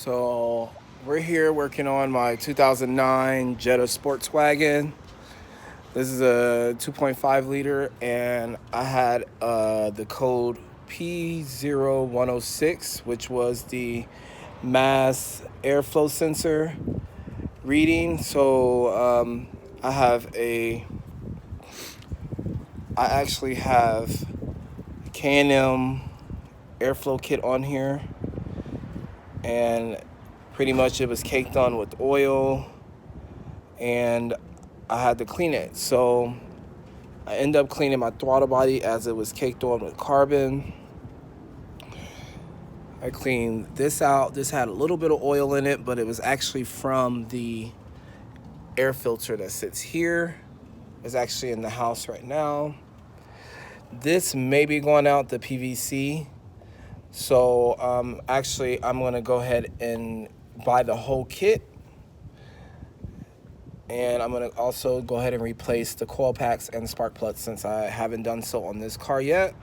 So we're here working on my 2009 Jetta sports wagon. This is a 2.5 liter, and I had the code P0106, which was the mass airflow sensor reading. So I actually have a K&M airflow kit on here, and pretty much it was caked on with oil, and I had to clean it. So I ended up cleaning my throttle body as it was caked on with carbon. I cleaned this out. This had a little bit of oil in it, but it was actually from the air filter that sits here. It's actually in the house right now. This may be going out the PVC. So actually, I'm going to go ahead and buy the whole kit. And I'm going to also go ahead and replace the coil packs and spark plugs since I haven't done so on this car yet.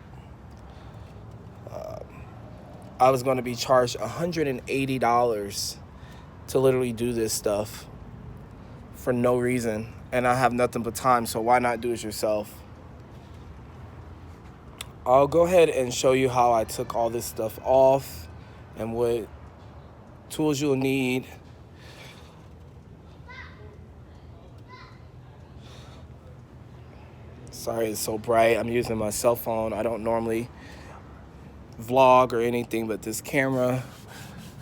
I was going to be charged $180 to literally do this stuff for no reason. And I have nothing but time, so why not do it yourself? I'll go ahead and show you how I took all this stuff off and what tools you'll need. Sorry it's so bright. I'm using my cell phone. I don't normally vlog or anything, but this camera,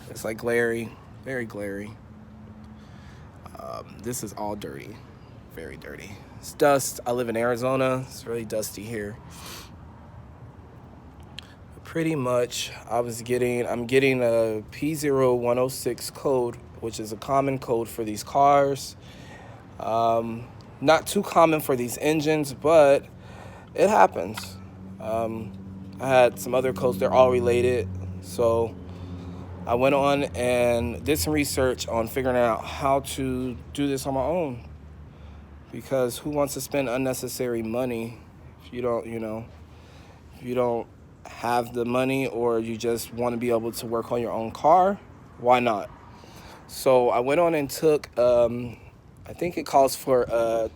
it's like glary, very glary. This is all dirty, very dirty. It's dust. I live in Arizona. It's really dusty here. Pretty much, I'm getting a P0106 code, which is a common code for these cars. Not too common for these engines, but it happens. I had some other codes, they're all related. So I went on and did some research on figuring out how to do this on my own. Because who wants to spend unnecessary money if you don't, if you don't have the money, or you just want to be able to work on your own car? Why not? So I went on and took, I think it calls for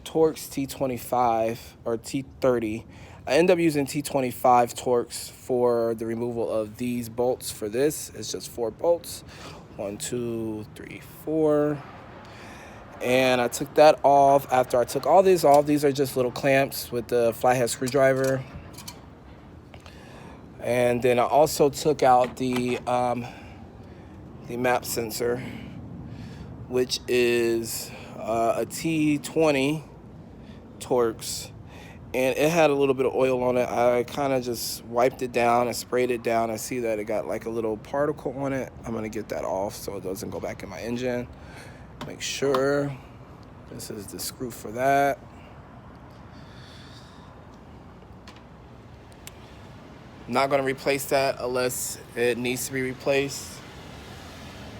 Torx T25 or T30. I end up using T25 Torx for the removal of these bolts for this. It's just 4 bolts. 1, 2, 3, 4. And I took that off. After I took all these off, these are just little clamps with the flathead screwdriver. And then I also took out the map sensor, which is a T20 Torx. And it had a little bit of oil on it. I kind of just wiped it down and sprayed it down. I see that it got like a little particle on it. I'm gonna get that off so it doesn't go back in my engine. Make sure this is the screw for that. I'm not gonna replace that unless it needs to be replaced.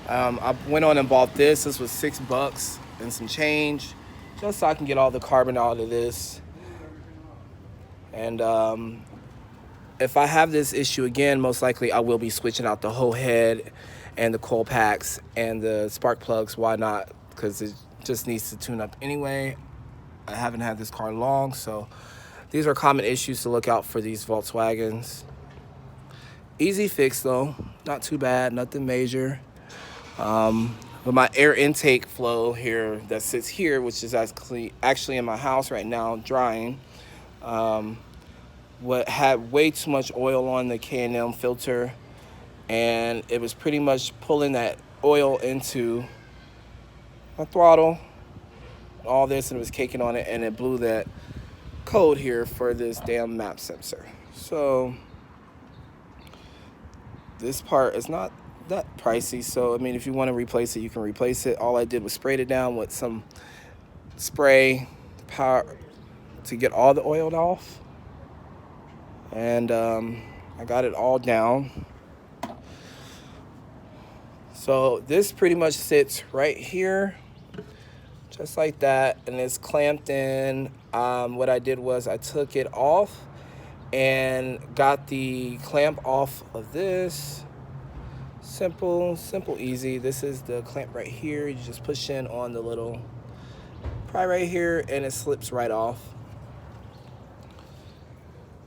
I went on and bought this. This was $6 and some change, just so I can get all the carbon out of this. And if I have this issue again, most likely I will be switching out the whole head and the coil packs and the spark plugs. Why not? Because it just needs to tune up anyway. I haven't had this car long, so these are common issues to look out for these Volkswagens. Easy fix though, not too bad, nothing major. But my air intake flow here that sits here, which is actually in my house right now drying, what had way too much oil on the K&M filter, and it was pretty much pulling that oil into my throttle, all this, and it was caking on it, and it blew that code here for this damn map sensor. So this part is not that pricey, so I mean, if you want to replace it, you can replace it. All I did was sprayed it down with some spray power to get all the oil off, and I got it all down. So this pretty much sits right here, just like that, and it's clamped in. What I did was I took it off and got the clamp off of this simple, easy. This is the clamp right here. You just push in on the little pry right here and it slips right off.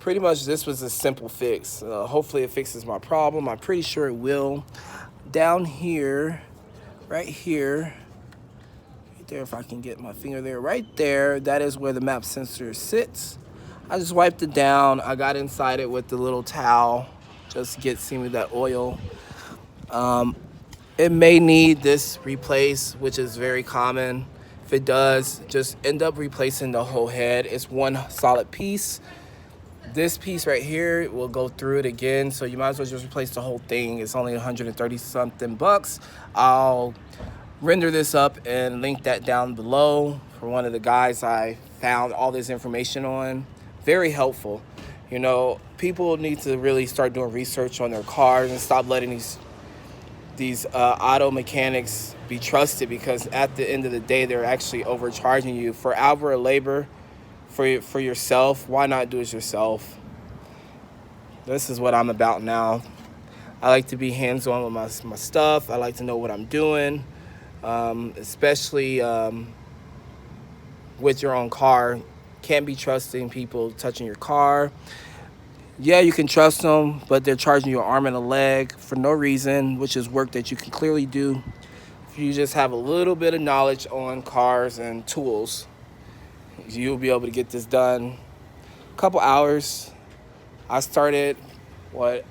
Pretty much this was a simple fix. Hopefully it fixes my problem. I'm pretty sure it will. Down here, right here, right there, if I can get my finger there, right there, that is where the map sensor sits. I just wiped it down. I got inside it with the little towel just to get some of that oil. It may need this replaced, which is very common. If it does, just end up replacing the whole head. It's one solid piece. This piece right here will go through it again, so you might as well just replace the whole thing. It's only 130 something bucks. I'll render this up and link that down below for one of the guys I found all this information on. Very helpful. You know, people need to really start doing research on their cars and stop letting these auto mechanics be trusted, because at the end of the day, they're actually overcharging you for hour of labor for yourself. Why not do it yourself? This is what I'm about now. I like to be hands-on with my stuff. I like to know what I'm doing, especially with your own car. Can't be trusting people touching your car. Yeah, you can trust them, but they're charging you an arm and a leg for no reason, which is work that you can clearly do if you just have a little bit of knowledge on cars and tools. You'll be able to get this done a couple hours. I started at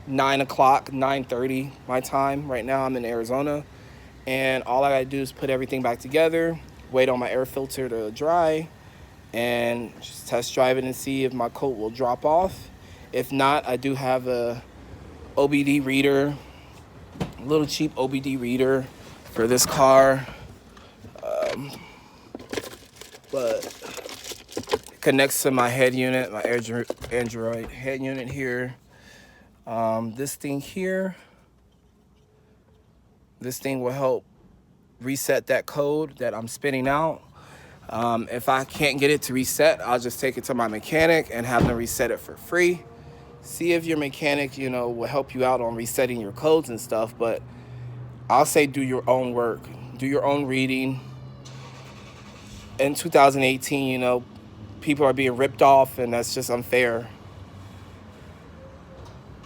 9 o'clock, 9:30 my time. Right now I'm in Arizona, and all I gotta do is put everything back together, wait on my air filter to dry, and just test drive it and see if my coat will drop off. If not, I do have a OBD reader, a little cheap OBD reader for this car. But it connects to my head unit, my Android head unit here. This thing here, this thing will help reset that code that I'm spinning out. If I can't get it to reset, I'll just take it to my mechanic and have them reset it for free. See if your mechanic, you know, will help you out on resetting your codes and stuff. But I'll say do your own work, do your own reading. In 2018, you know, people are being ripped off, and that's just unfair.